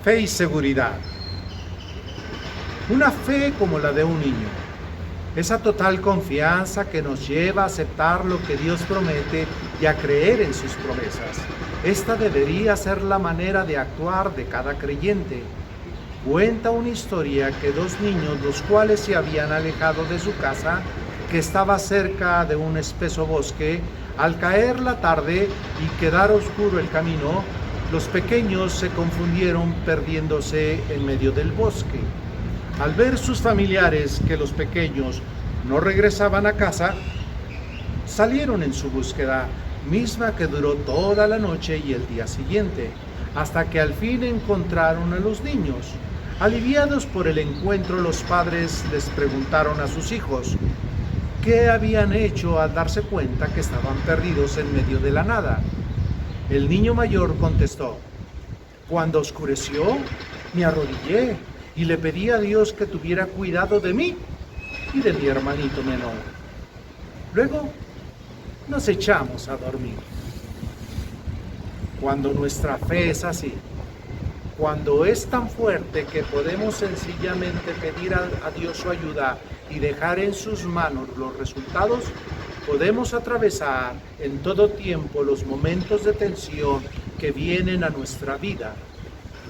Fe y seguridad. Una fe como la de un niño. Esa total confianza que nos lleva a aceptar lo que Dios promete y a creer en sus promesas. Esta debería ser la manera de actuar de cada creyente. Cuenta una historia que dos niños, los cuales se habían alejado de su casa, que estaba cerca de un espeso bosque, al caer la tarde y quedar oscuro el camino, los pequeños se confundieron perdiéndose en medio del bosque. Al ver sus familiares que los pequeños no regresaban a casa, salieron en su búsqueda, misma que duró toda la noche y el día siguiente, hasta que al fin encontraron a los niños. Aliviados por el encuentro, los padres les preguntaron a sus hijos qué habían hecho al darse cuenta que estaban perdidos en medio de la nada. El niño mayor contestó: cuando oscureció, me arrodillé y le pedí a Dios que tuviera cuidado de mí y de mi hermanito menor. Luego nos echamos a dormir. Cuando nuestra fe es así, cuando es tan fuerte que podemos sencillamente pedir a Dios su ayuda y dejar en sus manos los resultados, podemos atravesar en todo tiempo los momentos de tensión que vienen a nuestra vida.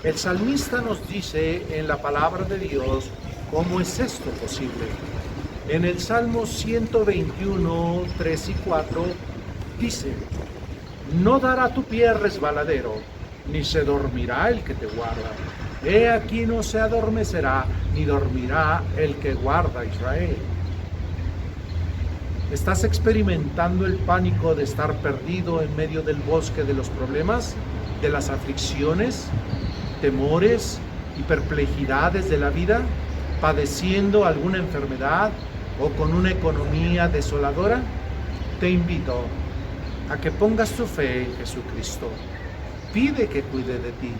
El salmista nos dice en la palabra de Dios cómo es esto posible. En el Salmo 121, 3 y 4 dice: no dará tu pie resbaladero, ni se dormirá el que te guarda. He aquí no se adormecerá, ni dormirá el que guarda a Israel. ¿Estás experimentando el pánico de estar perdido en medio del bosque de los problemas, de las aflicciones, temores y perplejidades de la vida, padeciendo alguna enfermedad o con una economía desoladora? Te invito a que pongas tu fe en Jesucristo. Pide que cuide de ti,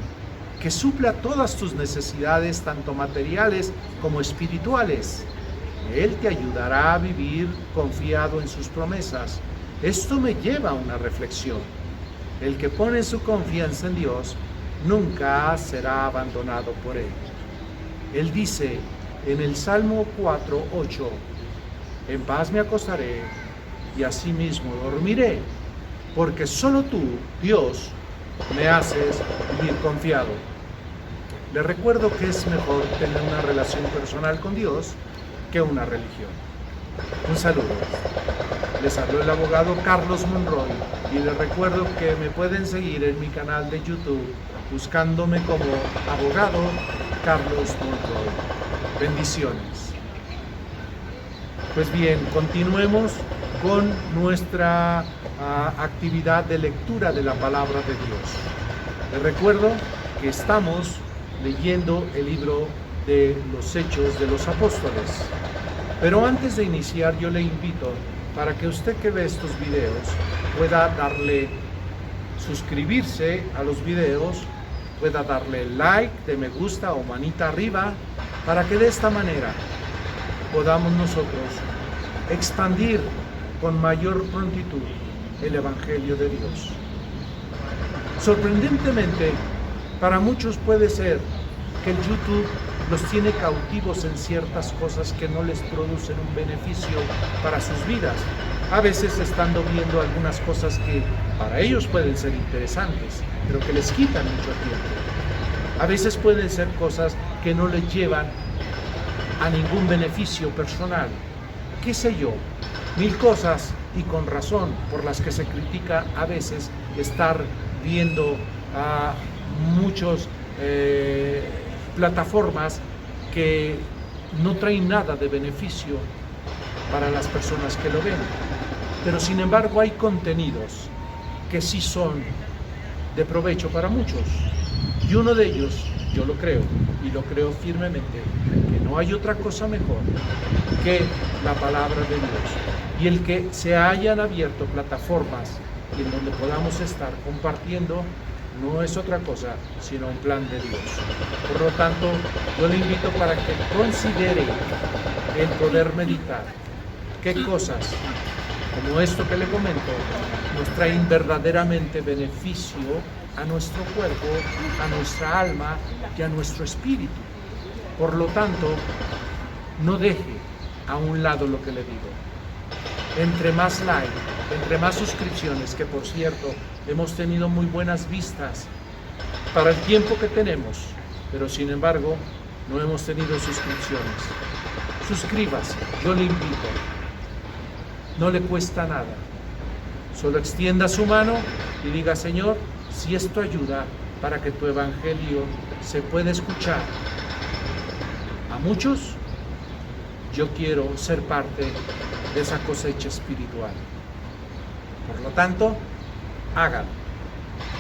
que supla todas tus necesidades, tanto materiales como espirituales. Él te ayudará a vivir confiado en sus promesas. Esto me lleva a una reflexión. El que pone su confianza en Dios nunca será abandonado por Él. Él dice en el Salmo 4:8: en paz me acostaré y asimismo dormiré, porque solo tú, Dios, me haces vivir confiado. Les recuerdo que es mejor tener una relación personal con Dios que una religión. Un saludo. Les habló el abogado Carlos Monroy y les recuerdo que me pueden seguir en mi canal de YouTube buscándome como abogado Carlos Monroy. Bendiciones. Pues bien, continuemos con nuestra actividad de lectura de la palabra de Dios. Les recuerdo que estamos leyendo el libro de los Hechos de los Apóstoles. Pero antes de iniciar, yo le invito para que usted que ve estos videos pueda darle suscribirse a los videos, pueda darle like, de me gusta o manita arriba, para que de esta manera podamos nosotros expandir con mayor prontitud el Evangelio de Dios. Sorprendentemente, para muchos puede ser que el YouTube los tiene cautivos en ciertas cosas que no les producen un beneficio para sus vidas. A veces estando viendo algunas cosas que para ellos pueden ser interesantes, pero que les quitan mucho tiempo. A veces pueden ser cosas que no les llevan a ningún beneficio personal. ¿Qué sé yo? Mil cosas, y con razón, por las que se critica a veces estar viendo a muchos plataformas que no traen nada de beneficio para las personas que lo ven. Pero sin embargo hay contenidos que sí son de provecho para muchos. Y uno de ellos, yo lo creo, y lo creo firmemente, que no hay otra cosa mejor que la palabra de Dios. Y el que se hayan abierto plataformas en donde podamos estar compartiendo no es otra cosa sino un plan de Dios. Por lo tanto, yo le invito para que considere el poder meditar qué cosas como esto que le comento nos traen verdaderamente beneficio a nuestro cuerpo, a nuestra alma y a nuestro espíritu. Por lo tanto, no deje a un lado lo que le digo. Entre más like, entre más suscripciones, que por cierto, hemos tenido muy buenas vistas para el tiempo que tenemos, pero sin embargo, no hemos tenido suscripciones. Suscríbase, yo le invito. No le cuesta nada. Solo extienda su mano y diga: Señor, si esto ayuda para que tu evangelio se pueda escuchar a muchos, yo quiero ser parte de esa cosecha espiritual. Por lo tanto, hágalo.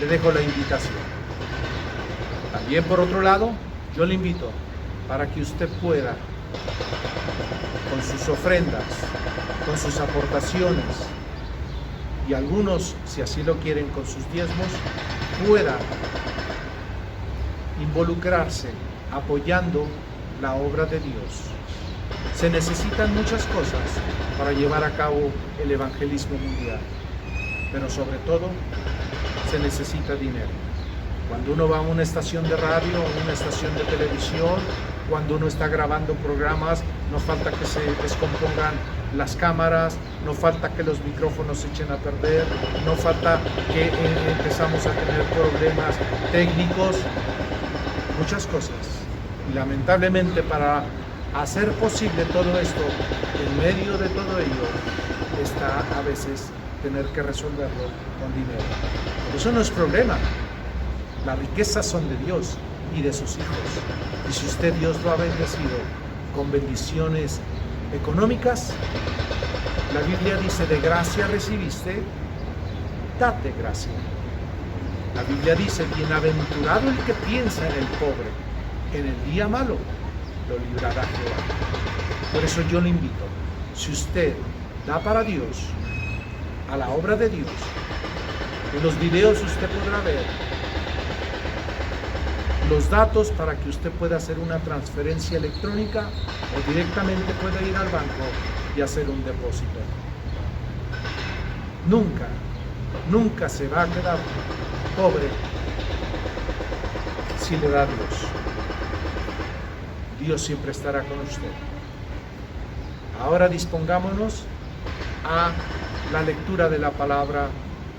Le dejo la invitación. También, por otro lado, yo le invito para que usted pueda, con sus ofrendas, con sus aportaciones, y algunos, si así lo quieren, con sus diezmos, pueda involucrarse apoyando la obra de Dios. Se necesitan muchas cosas para llevar a cabo el evangelismo mundial, pero sobre todo se necesita dinero. Cuando uno va a una estación de radio o una estación de televisión, cuando uno está grabando programas, no falta que se descompongan las cámaras, no falta que los micrófonos se echen a perder, no falta que empezamos a tener problemas técnicos, muchas cosas. Y lamentablemente, para hacer posible todo esto, en medio de todo ello está a veces tener que resolverlo con dinero. Pero eso no es problema. Las riquezas son de Dios y de sus hijos. Y si usted, Dios lo ha bendecido con bendiciones económicas, la Biblia dice: de gracia recibiste, date gracia. La Biblia dice: bienaventurado el que piensa en el pobre, en el día malo lo librará Jehová. Por eso yo le invito, si usted da para Dios, a la obra de Dios, en los videos usted podrá ver los datos para que usted pueda hacer una transferencia electrónica o directamente pueda ir al banco y hacer un depósito. Nunca se va a quedar pobre si le da a Dios. Dios siempre estará con usted. Ahora dispongámonos a la lectura de la palabra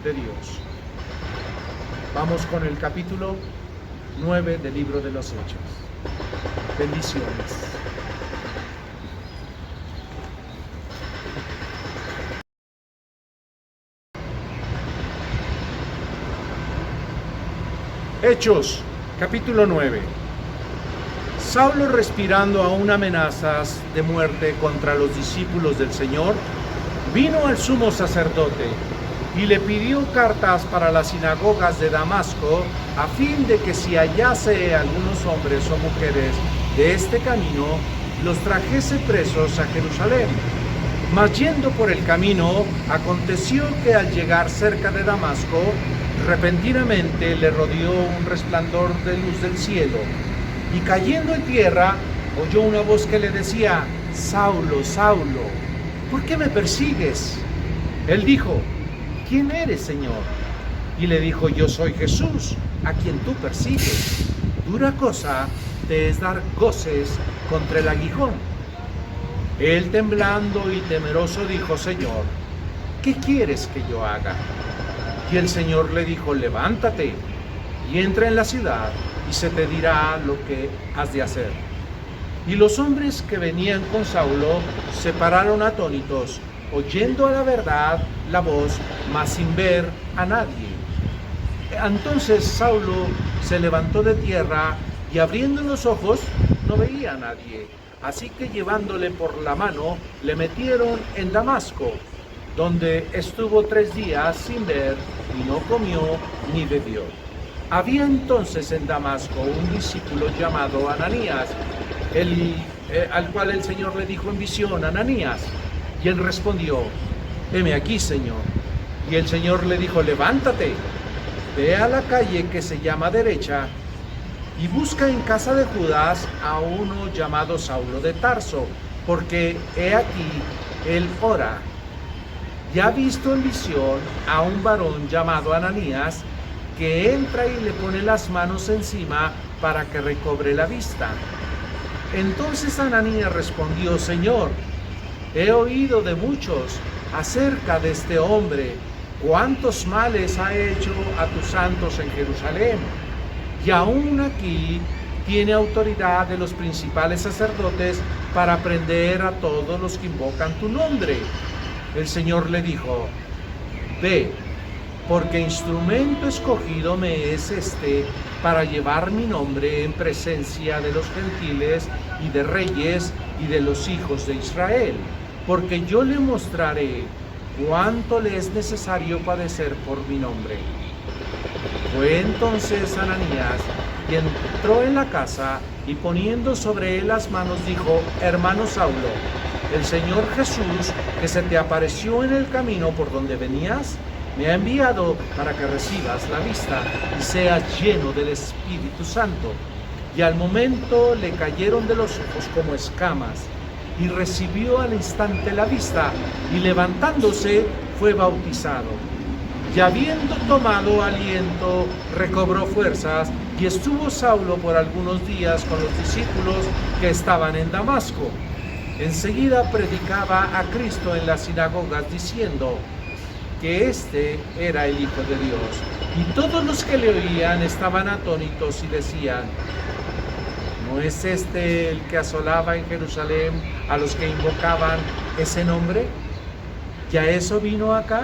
de Dios. Vamos con el capítulo 9 del libro de los Hechos. Bendiciones. Hechos, capítulo 9. Saulo, respirando aún amenazas de muerte contra los discípulos del Señor, vino al sumo sacerdote y le pidió cartas para las sinagogas de Damasco, a fin de que si hallase algunos hombres o mujeres de este camino, los trajese presos a Jerusalén. Mas yendo por el camino, aconteció que al llegar cerca de Damasco, repentinamente le rodeó un resplandor de luz del cielo, y cayendo en tierra, oyó una voz que le decía: Saulo, Saulo, ¿por qué me persigues? Él dijo: ¿quién eres, Señor? Y le dijo: yo soy Jesús, a quien tú persigues. Dura cosa te es dar goces contra el aguijón. Él, temblando y temeroso, dijo: Señor, ¿qué quieres que yo haga? Y el Señor le dijo: levántate y entra en la ciudad, y se te dirá lo que has de hacer. Y los hombres que venían con Saulo se pararon atónitos, oyendo a la verdad la voz, mas sin ver a nadie. Entonces Saulo se levantó de tierra, y abriendo los ojos no veía a nadie. Así que, llevándole por la mano, le metieron en Damasco, donde estuvo 3 días sin ver, y no comió ni bebió. Había entonces en Damasco un discípulo llamado Ananías, al cual el Señor le dijo en visión: Ananías. Y él respondió: heme aquí, Señor. Y el Señor le dijo: levántate, ve a la calle que se llama Derecha, y busca en casa de Judas a uno llamado Saulo de Tarso, porque he aquí, él ora. Y ha visto en visión a un varón llamado Ananías, que entra y le pone las manos encima para que recobre la vista. Entonces Ananías respondió: Señor, he oído de muchos acerca de este hombre, cuántos males ha hecho a tus santos en Jerusalén, y aún aquí tiene autoridad de los principales sacerdotes para prender a todos los que invocan tu nombre. El Señor le dijo: Ve, porque instrumento escogido me es este para llevar mi nombre en presencia de los gentiles y de reyes y de los hijos de Israel, porque yo le mostraré cuánto le es necesario padecer por mi nombre. Fue entonces Ananías y entró en la casa, y poniendo sobre él las manos dijo: Hermano Saulo, el Señor Jesús, que se te apareció en el camino por donde venías, me ha enviado para que recibas la vista y seas lleno del Espíritu Santo. Y al momento le cayeron de los ojos como escamas, y recibió al instante la vista, y levantándose fue bautizado. Y habiendo tomado aliento, recobró fuerzas, y estuvo Saulo por algunos días con los discípulos que estaban en Damasco. Enseguida predicaba a Cristo en las sinagogas, diciendo que éste era el Hijo de Dios. Y todos los que le oían estaban atónitos y decían: ¿no es este el que asolaba en Jerusalén a los que invocaban ese nombre? ¿Y a eso vino acá,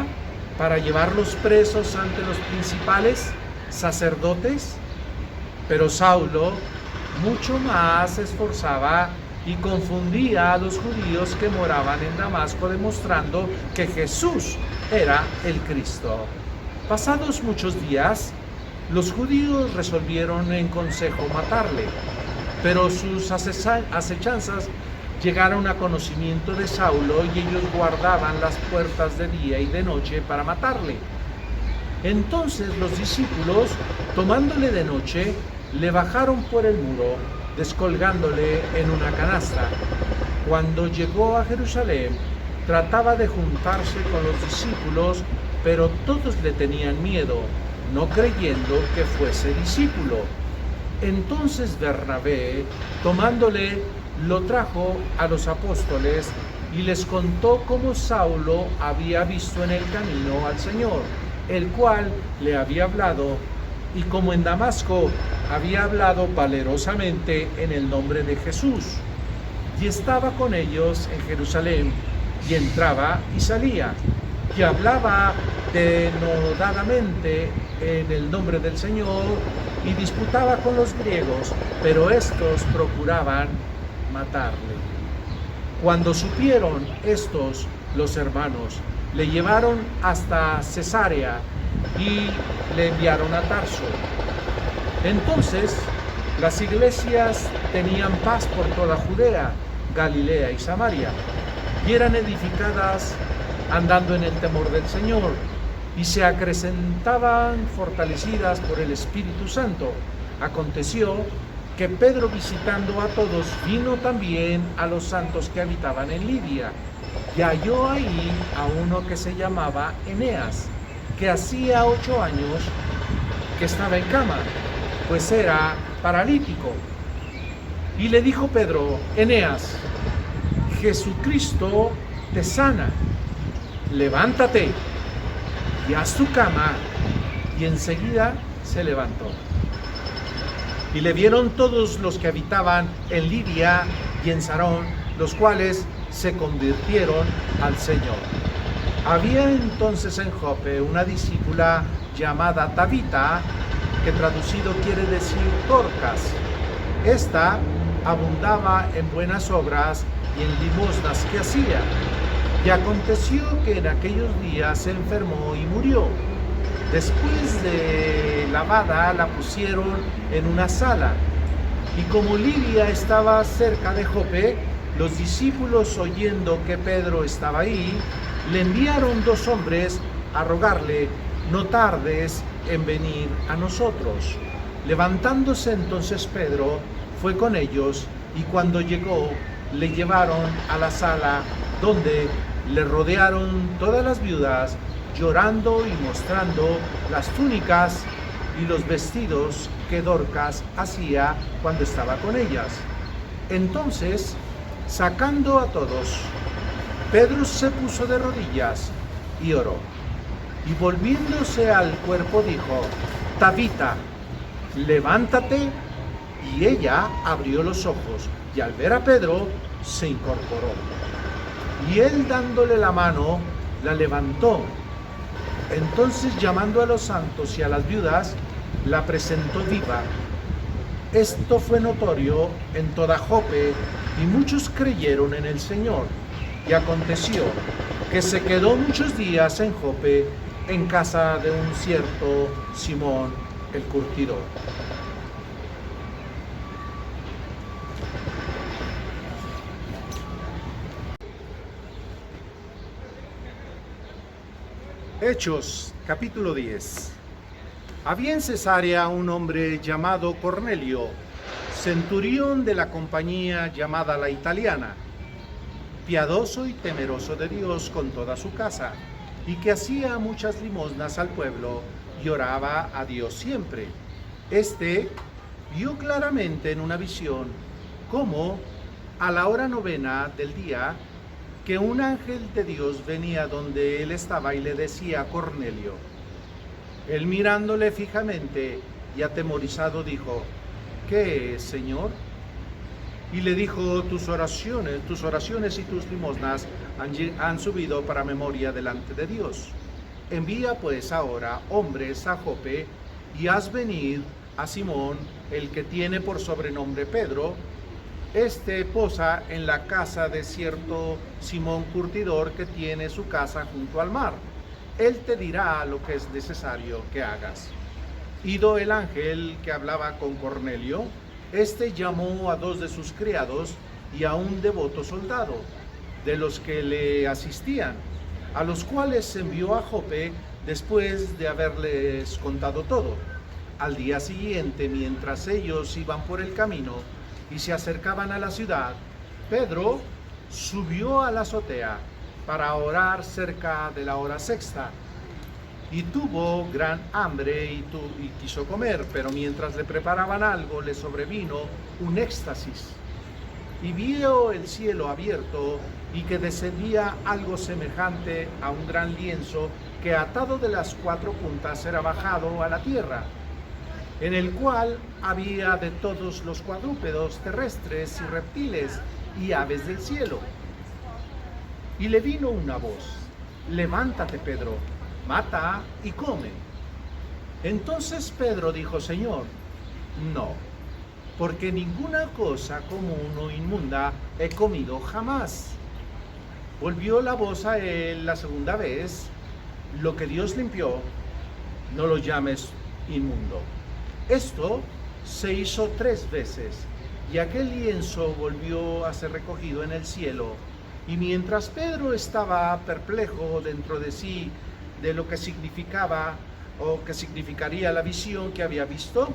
para llevarlos presos ante los principales sacerdotes? Pero Saulo mucho más se esforzaba y confundía a los judíos que moraban en Damasco, demostrando que Jesús era el Cristo. Pasados muchos días, los judíos resolvieron en consejo matarle, pero sus acechanzas llegaron a conocimiento de Saulo, y ellos guardaban las puertas de día y de noche para matarle. Entonces los discípulos, tomándole de noche, le bajaron por el muro, descolgándole en una canasta. Cuando llegó a Jerusalén, trataba de juntarse con los discípulos, pero todos le tenían miedo, no creyendo que fuese discípulo. Entonces Bernabé, tomándole, lo trajo a los apóstoles y les contó cómo Saulo había visto en el camino al Señor, el cual le había hablado, y como en Damasco había hablado valerosamente en el nombre de Jesús. Y estaba con ellos en Jerusalén, y entraba y salía, y hablaba denodadamente en el nombre del Señor, y disputaba con los griegos, pero estos procuraban matarle. Cuando supieron estos, los hermanos le llevaron hasta Cesarea y le enviaron a Tarso. Entonces las iglesias tenían paz por toda Judea, Galilea y Samaria, y eran edificadas andando en el temor del Señor, y se acrecentaban fortalecidas por el Espíritu Santo. Aconteció que Pedro, visitando a todos, vino también a los santos que habitaban en Lidia, y halló ahí a uno que se llamaba Eneas, que hacía 8 años que estaba en cama, pues era paralítico. Y le dijo Pedro: Eneas, Jesucristo te sana, levántate y haz tu cama. Y enseguida se levantó. Y le vieron todos los que habitaban en Lidia y en Sarón, los cuales se convirtieron al Señor. Había entonces en Jope una discípula llamada Tabita, que traducido quiere decir Dorcas. Esta abundaba en buenas obras y en limosnas que hacía. Y aconteció que en aquellos días se enfermó y murió. Después de lavada la pusieron en una sala. Y como Lidia estaba cerca de Jope, los discípulos, oyendo que Pedro estaba ahí, le enviaron 2 hombres a rogarle: no tardes en venir a nosotros. Levantándose entonces Pedro, fue con ellos, y cuando llegó, le llevaron a la sala, donde le rodearon todas las viudas, llorando y mostrando las túnicas y los vestidos que Dorcas hacía cuando estaba con ellas. Entonces, sacando a todos, Pedro se puso de rodillas y oró. Y volviéndose al cuerpo dijo: Tabita, levántate. Y ella abrió los ojos, y al ver a Pedro, se incorporó. Y él, dándole la mano, la levantó. Entonces, llamando a los santos y a las viudas, la presentó viva. Esto fue notorio en toda Jope, y muchos creyeron en el Señor. Y aconteció que se quedó muchos días en Jope, en casa de un cierto Simón el curtidor. Hechos, capítulo 10. Había en Cesarea un hombre llamado Cornelio, centurión de la compañía llamada la Italiana, piadoso y temeroso de Dios con toda su casa, y que hacía muchas limosnas al pueblo y oraba a Dios siempre. Este vio claramente en una visión cómo a la hora 9 del día que un ángel de Dios venía donde él estaba y le decía: Cornelio. Él, mirándole fijamente y atemorizado, dijo: ¿Qué es, Señor? Y le dijo: tus oraciones y tus limosnas han subido para memoria delante de Dios. Envía pues ahora hombres a Jope y haz venir a Simón, el que tiene por sobrenombre Pedro. Este posa en la casa de cierto Simón curtidor, que tiene su casa junto al mar. Él te dirá lo que es necesario que hagas. Ido el ángel que hablaba con Cornelio, este llamó a 2 de sus criados y a un devoto soldado, de los que le asistían, a los cuales envió a Jope después de haberles contado todo. Al día siguiente, mientras ellos iban por el camino y se acercaban a la ciudad, Pedro subió a la azotea para orar cerca de la hora 6, y tuvo gran hambre y quiso comer, pero mientras le preparaban algo, le sobrevino un éxtasis, y vio el cielo abierto y que descendía algo semejante a un gran lienzo que, atado de las 4 puntas, era bajado a la tierra, en el cual había de todos los cuadrúpedos terrestres y reptiles y aves del cielo. Y le vino una voz: levántate, Pedro, mata y come. Entonces Pedro dijo: Señor, no, porque ninguna cosa común o inmunda he comido jamás. Volvió la voz a él la segunda vez: lo que Dios limpió, no lo llames inmundo. Esto se hizo 3 veces, y aquel lienzo volvió a ser recogido en el cielo. Y mientras Pedro estaba perplejo dentro de sí de lo que significaba o que significaría la visión que había visto,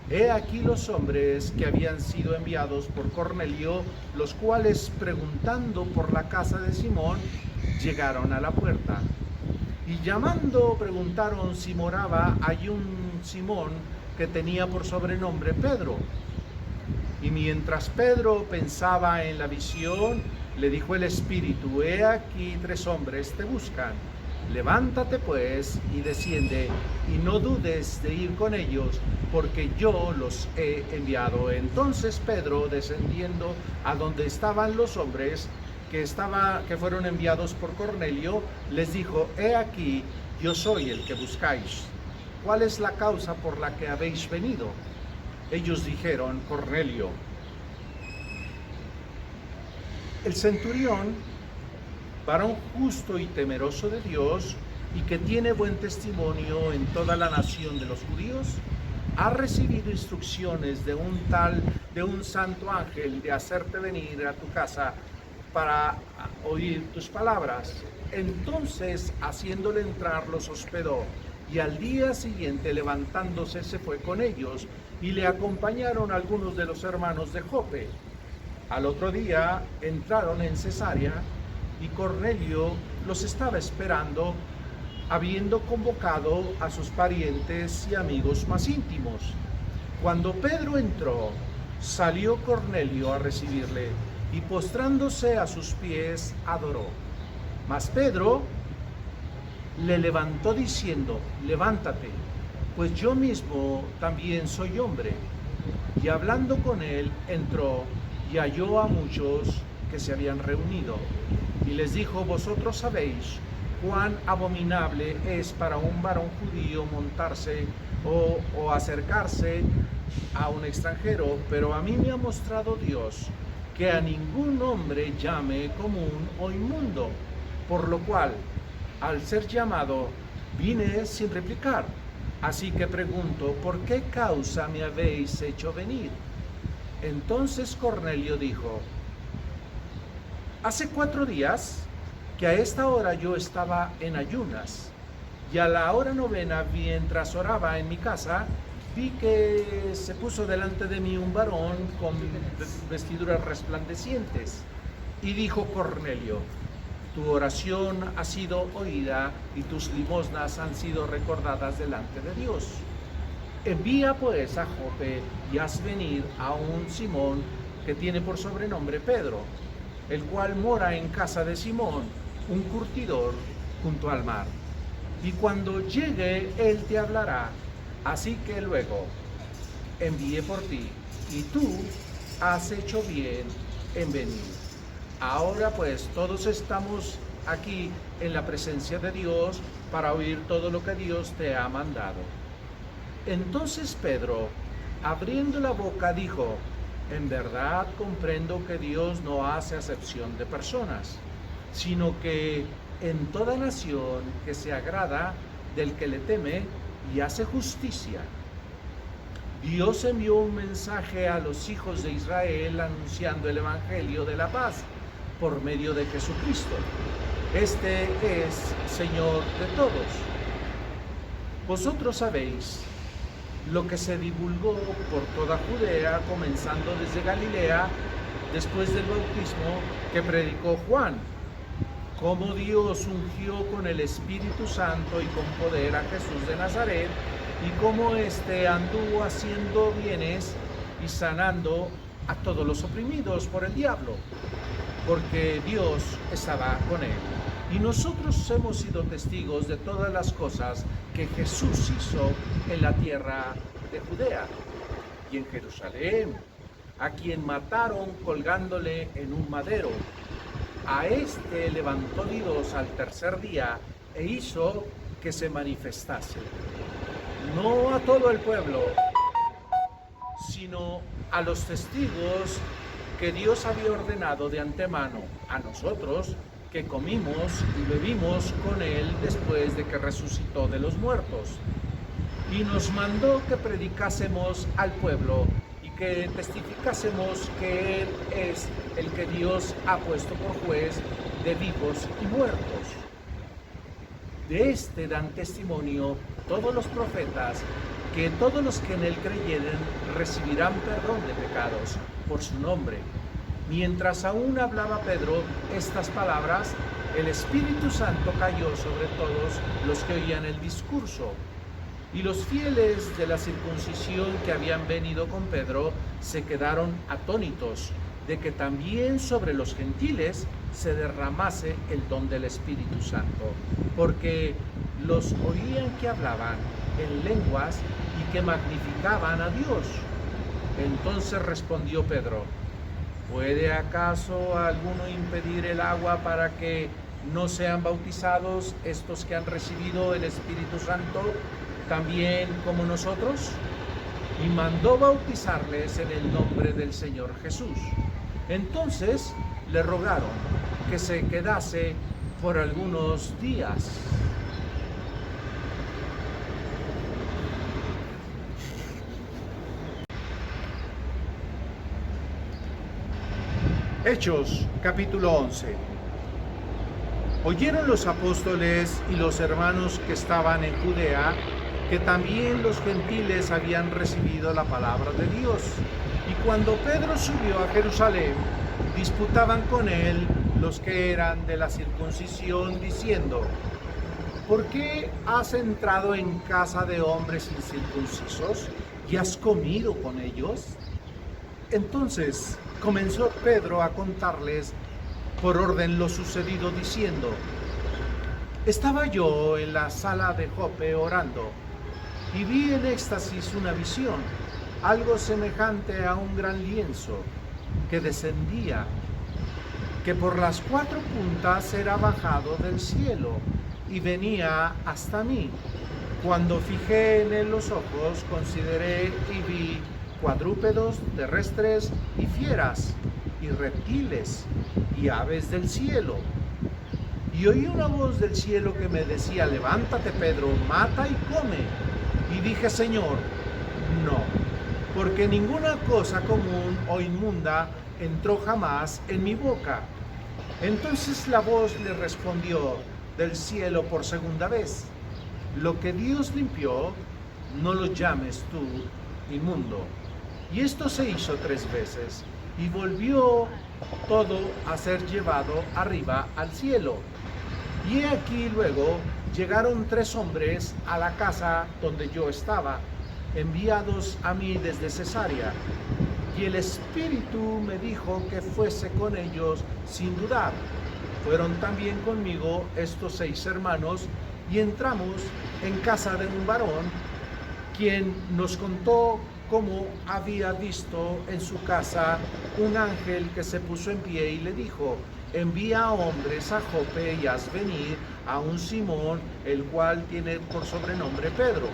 he aquí los hombres que habían sido enviados por Cornelio, los cuales, preguntando por la casa de Simón, llegaron a la puerta. Y llamando, preguntaron si moraba allí un Simón, que tenía por sobrenombre Pedro. Y mientras Pedro pensaba en la visión, le dijo el Espíritu: he aquí 3 hombres te buscan. Levántate pues y desciende, y no dudes de ir con ellos, porque yo los he enviado. Entonces Pedro, descendiendo a donde estaban los hombres que fueron enviados por Cornelio, les dijo: he aquí, yo soy el que buscáis. ¿Cuál es la causa por la que habéis venido? Ellos dijeron: Cornelio, el centurión, varón justo y temeroso de Dios, y que tiene buen testimonio en toda la nación de los judíos, ha recibido instrucciones de un santo ángel de hacerte venir a tu casa para oír tus palabras. Entonces, haciéndole entrar, los hospedó, y al día siguiente, levantándose, se fue con ellos, y le acompañaron algunos de los hermanos de Jope. Al otro día entraron en Cesarea, y Cornelio los estaba esperando habiendo convocado a sus parientes y amigos más íntimos. Cuando Pedro entró, salió Cornelio a recibirle y postrándose a sus pies adoró. Mas Pedro le levantó diciendo: levántate, pues yo mismo también soy hombre. Y hablando con él, entró y halló a muchos que se habían reunido. Y les dijo: vosotros sabéis cuán abominable es para un varón judío montarse o acercarse a un extranjero, pero a mí me ha mostrado Dios que a ningún hombre llame común o inmundo, por lo cual, al ser llamado, vine sin replicar. Así que pregunto: ¿por qué causa me habéis hecho venir? Entonces Cornelio dijo: hace 4 días que a esta hora yo estaba en ayunas, y a la hora 9, mientras oraba en mi casa, vi que se puso delante de mí un varón con vestiduras resplandecientes. Y dijo Cornelio: tu oración ha sido oída y tus limosnas han sido recordadas delante de Dios. Envía pues a Jope y haz venir a un Simón que tiene por sobrenombre Pedro, el cual mora en casa de Simón, un curtidor junto al mar. Y cuando llegue, él te hablará. Así que luego envié por ti, y tú has hecho bien en venir. Ahora pues todos estamos aquí en la presencia de Dios para oír todo lo que Dios te ha mandado. Entonces Pedro, abriendo la boca, dijo: en verdad comprendo que Dios no hace acepción de personas, sino que en toda nación que se agrada del que le teme y hace justicia. Dios envió un mensaje a los hijos de Israel anunciando el evangelio de la paz por medio de Jesucristo. Este es Señor de todos. Vosotros sabéis lo que se divulgó por toda Judea, comenzando desde Galilea, después del bautismo que predicó Juan, cómo Dios ungió con el Espíritu Santo y con poder a Jesús de Nazaret, y cómo éste anduvo haciendo bienes y sanando a todos los oprimidos por el diablo, porque Dios estaba con él. Y nosotros hemos sido testigos de todas las cosas que Jesús hizo en la tierra de Judea y en Jerusalén, a quien mataron colgándole en un madero. A este levantó Dios al tercer día e hizo que se manifestase, no a todo el pueblo, sino a los testigos que Dios había ordenado de antemano, a nosotros que comimos y bebimos con él después de que resucitó de los muertos. Y nos mandó que predicásemos al pueblo y que testificásemos que él es el que Dios ha puesto por juez de vivos y muertos. De este dan testimonio todos los profetas, que todos los que en él creyeren recibirán perdón de pecados por su nombre. Mientras aún hablaba Pedro estas palabras, el Espíritu Santo cayó sobre todos los que oían el discurso. Y los fieles de la circuncisión que habían venido con Pedro se quedaron atónitos de que también sobre los gentiles se derramase el don del Espíritu Santo, porque los oían que hablaban en lenguas y que magnificaban a Dios. Entonces respondió Pedro: ¿puede acaso alguno impedir el agua para que no sean bautizados estos que han recibido el Espíritu Santo también como nosotros? Y mandó bautizarles en el nombre del Señor Jesús. Entonces le rogaron que se quedase por algunos días. Hechos, capítulo 11. Oyeron los apóstoles y los hermanos que estaban en Judea que también los gentiles habían recibido la palabra de Dios. Y cuando Pedro subió a Jerusalén, disputaban con él los que eran de la circuncisión, diciendo: ¿por qué has entrado en casa de hombres incircuncisos y has comido con ellos? Entonces comenzó Pedro a contarles por orden lo sucedido, diciendo: estaba yo en la sala de Jope orando, y vi en éxtasis una visión, algo semejante a un gran lienzo que descendía, que por las cuatro puntas era bajado del cielo y venía hasta mí. Cuando fijé en él los ojos, consideré y vi cuadrúpedos, terrestres y fieras, y reptiles, y aves del cielo. Y oí una voz del cielo que me decía: levántate, Pedro, mata y come. Y dije: Señor, no, porque ninguna cosa común o inmunda entró jamás en mi boca. Entonces la voz le respondió del cielo por segunda vez: lo que Dios limpió, no lo llames tú inmundo. Y esto se hizo 3 veces, y volvió todo a ser llevado arriba al cielo. Y he aquí luego llegaron 3 hombres a la casa donde yo estaba, enviados a mí desde Cesarea. Y el Espíritu me dijo que fuese con ellos sin dudar. Fueron también conmigo estos 6 hermanos, y entramos en casa de un varón, quien nos contó cómo había visto en su casa un ángel que se puso en pie y le dijo: envía hombres a Jope y haz venir a un Simón, el cual tiene por sobrenombre Pedro.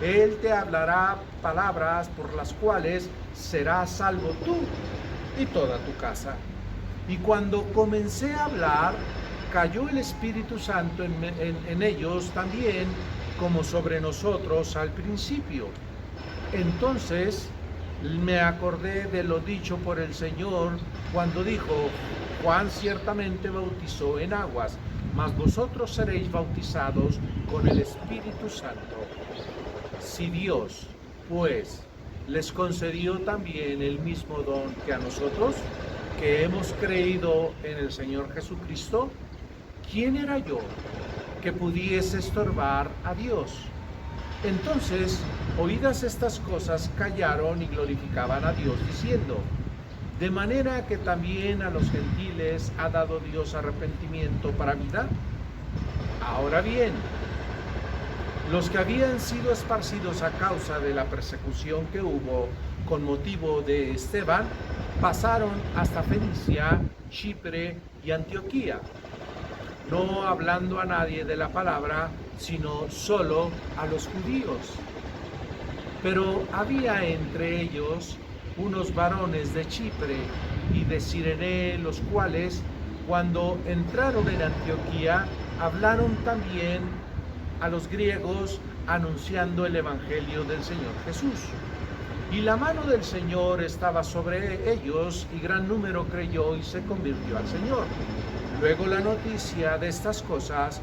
Él te hablará palabras por las cuales serás salvo tú y toda tu casa. Y cuando comencé a hablar, cayó el Espíritu Santo en ellos también, como sobre nosotros al principio. Entonces me acordé de lo dicho por el Señor cuando dijo: Juan ciertamente bautizó en aguas, mas vosotros seréis bautizados con el Espíritu Santo. Si Dios, pues, les concedió también el mismo don que a nosotros, que hemos creído en el Señor Jesucristo, ¿quién era yo que pudiese estorbar a Dios? Entonces, oídas estas cosas, callaron y glorificaban a Dios, diciendo: de manera que también a los gentiles ha dado Dios arrepentimiento para vida. Ahora bien, los que habían sido esparcidos a causa de la persecución que hubo con motivo de Esteban, pasaron hasta Fenicia, Chipre y Antioquía, no hablando a nadie de la palabra, sino solo a los judíos. Pero había entre ellos unos varones de Chipre y de Cirene, los cuales, cuando entraron en Antioquía, hablaron también a los griegos, anunciando el evangelio del Señor Jesús. Y la mano del Señor estaba sobre ellos, y gran número creyó y se convirtió al Señor. Luego la noticia de estas cosas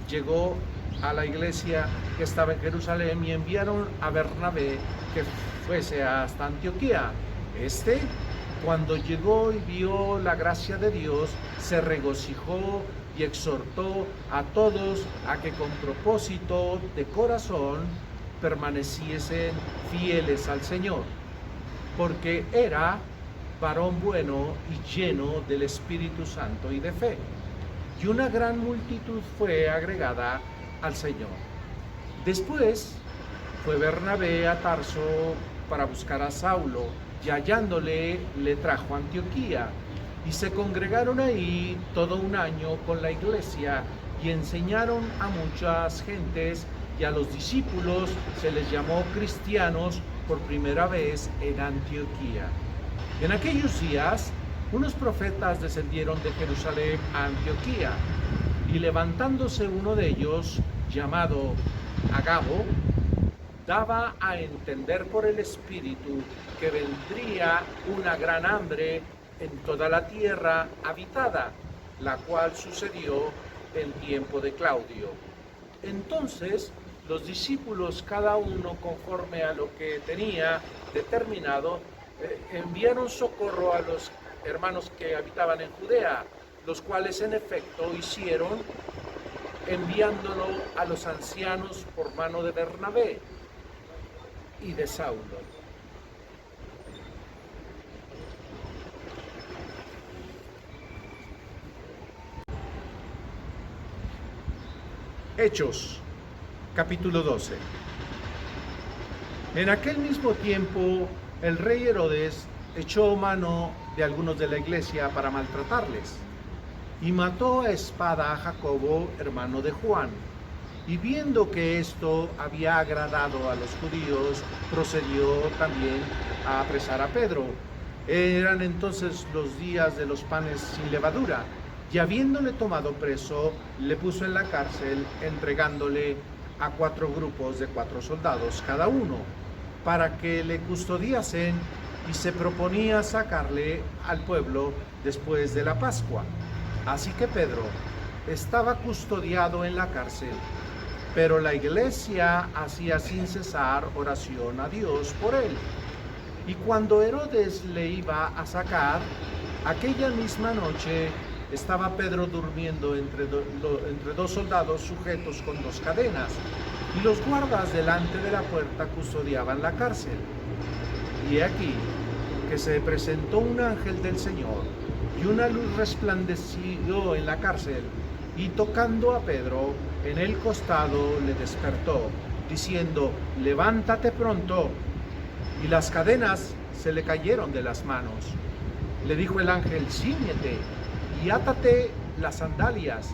llegó a la iglesia que estaba en Jerusalén, y enviaron a Bernabé que fuese hasta Antioquía. Cuando llegó y vio la gracia de Dios, se regocijó y exhortó a todos a que con propósito de corazón permaneciesen fieles al Señor, porque era varón bueno y lleno del Espíritu Santo y de fe. Y una gran multitud fue agregada al Señor. Después fue Bernabé a Tarso para buscar a Saulo, y hallándole le trajo a Antioquía. Y se congregaron ahí todo un año con la iglesia, y enseñaron a muchas gentes, y a los discípulos se les llamó cristianos por primera vez en Antioquía. En aquellos días, unos profetas descendieron de Jerusalén a Antioquía, y levantándose uno de ellos, llamado Agabo, daba a entender por el Espíritu que vendría una gran hambre en toda la tierra habitada, la cual sucedió en tiempo de Claudio. Entonces los discípulos, cada uno conforme a lo que tenía determinado, enviaron socorro a los hermanos que habitaban en Judea, los cuales en efecto hicieron enviándolo a los ancianos por mano de Bernabé y de Saulo. Hechos, capítulo 12. En aquel mismo tiempo, el rey Herodes echó mano de algunos de la iglesia para maltratarles, y mató a espada a Jacobo, hermano de Juan. Y viendo que esto había agradado a los judíos, procedió también a apresar a Pedro. Eran entonces los días de los panes sin levadura, y habiéndole tomado preso, le puso en la cárcel, entregándole a 4 grupos de 4 soldados cada uno, para que le custodiasen, y se proponía sacarle al pueblo después de la Pascua. Así que Pedro estaba custodiado en la cárcel, pero la iglesia hacía sin cesar oración a Dios por él. Y cuando Herodes le iba a sacar, aquella misma noche estaba Pedro durmiendo entre 2 soldados sujetos con 2 cadenas, y los guardas delante de la puerta custodiaban la cárcel. Y aquí que se presentó un ángel del Señor, y una luz resplandeció en la cárcel, y tocando a Pedro en el costado le despertó, diciendo: levántate pronto. Y las cadenas se le cayeron de las manos. Le dijo el ángel: cíñete y átate las sandalias.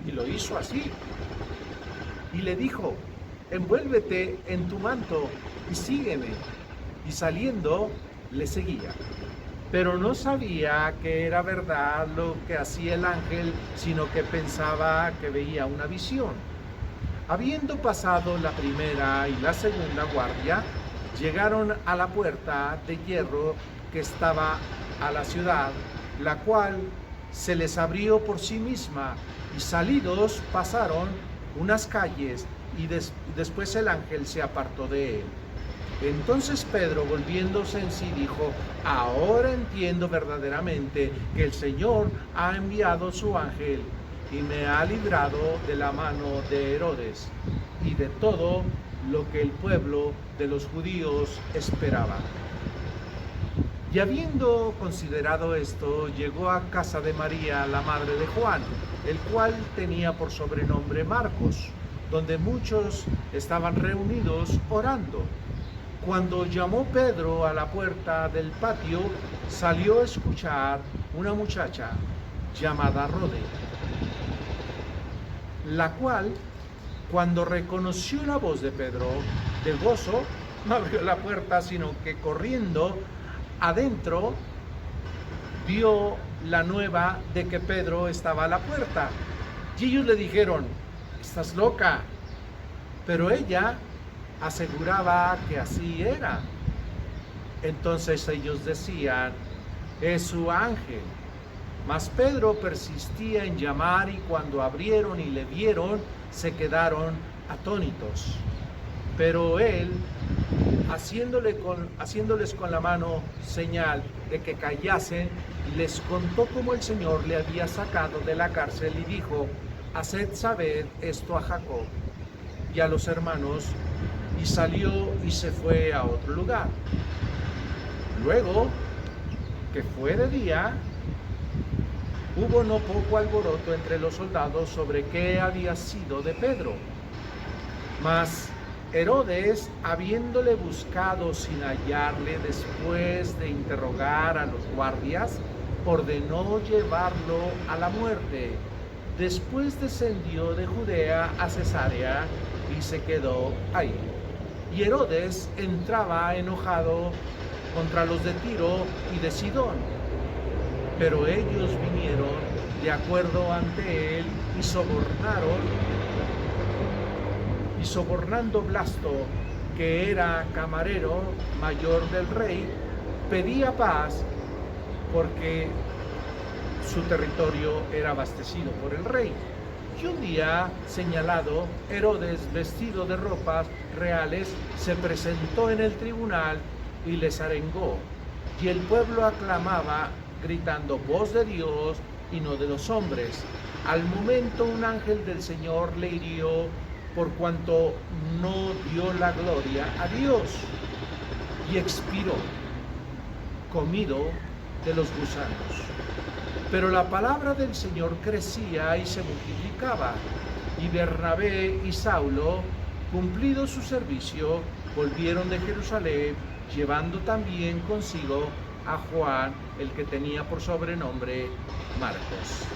Y lo hizo así. Y le dijo: envuélvete en tu manto y sígueme. Y saliendo le seguía. Pero no sabía que era verdad lo que hacía el ángel, sino que pensaba que veía una visión. Habiendo pasado la primera y la segunda guardia, llegaron a la puerta de hierro que estaba a la ciudad, la cual se les abrió por sí misma, y salidos pasaron unas calles, y después el ángel se apartó de él. Entonces Pedro, volviéndose en sí, dijo: ahora entiendo verdaderamente que el Señor ha enviado su ángel y me ha librado de la mano de Herodes y de todo lo que el pueblo de los judíos esperaba. Y habiendo considerado esto, llegó a casa de María, la madre de Juan, el cual tenía por sobrenombre Marcos, donde muchos estaban reunidos orando. Cuando llamó Pedro a la puerta del patio, salió a escuchar una muchacha llamada Rode, la cual, cuando reconoció la voz de Pedro, de gozo, no abrió la puerta, sino que corriendo adentro vio la nueva de que Pedro estaba a la puerta. Y ellos le dijeron: estás loca. Pero ella aseguraba que así era. Entonces ellos decían: es su ángel. Mas Pedro persistía en llamar, y cuando abrieron y le vieron, se quedaron atónitos. Pero él, haciéndoles con la mano señal de que callasen, les contó cómo el Señor le había sacado de la cárcel, y dijo: haced saber esto a Jacob y a los hermanos. Y salió y se fue a otro lugar. Luego que fue de día, hubo no poco alboroto entre los soldados sobre qué había sido de Pedro. Mas Herodes, habiéndole buscado sin hallarle, después de interrogar a los guardias, ordenó llevarlo a la muerte. Después descendió de Judea a Cesarea y se quedó ahí. Y Herodes entraba enojado contra los de Tiro y de Sidón. Pero ellos vinieron de acuerdo ante él y sobornando Blasto, que era camarero mayor del rey, pedía paz porque su territorio era abastecido por el rey. Y un día señalado, Herodes, vestido de ropas reales, se presentó en el tribunal y les arengó. Y el pueblo aclamaba, gritando: voz de Dios y no de los hombres. Al momento un ángel del Señor le hirió por cuanto no dio la gloria a Dios y expiró, comido de los gusanos. Pero la palabra del Señor crecía y se multiplicaba, y Bernabé y Saulo, cumplido su servicio, volvieron de Jerusalén, llevando también consigo a Juan, el que tenía por sobrenombre Marcos.